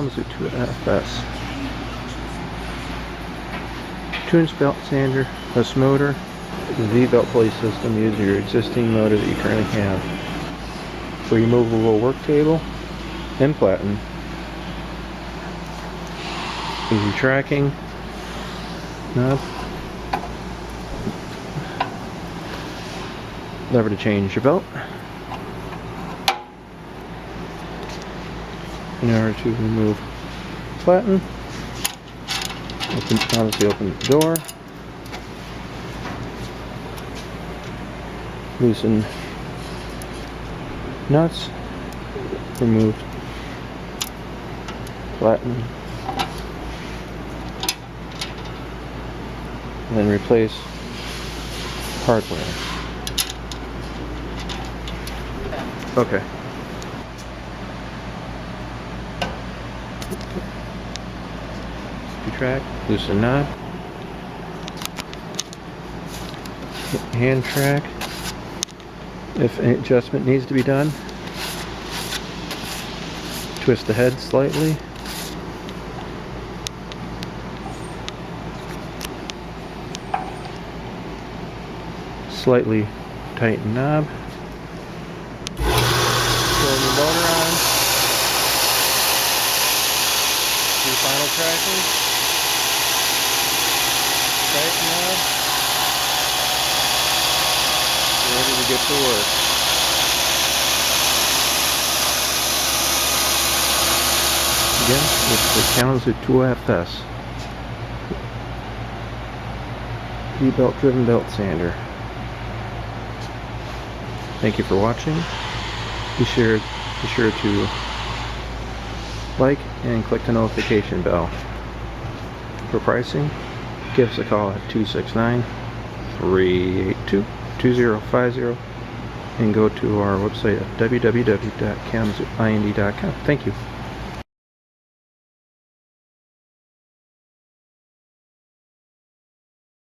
Kalamazoo 2FS. 2-inch belt sander, this motor, the V-belt pulley system uses your existing motor that you currently have. Removable work table and platen. Easy tracking knob. Lever to change your belt. In order to remove platen, obviously open the door, loosen nuts, remove platen, and then replace hardware. Okay. Retract, loosen knob, hand track. If an adjustment needs to be done, twist the head slightly. Slightly tighten knob. Turn the motor on. Do final tracking. Tighten knob. Ready to get to work. Again, it's the Kalamazoo 2FS V-belt driven belt sander. Thank you for watching. Be sure to like and click the notification bell. For pricing, give us a call at 269-382-2050 and go to our website at www.kalamazooind.com. Thank you.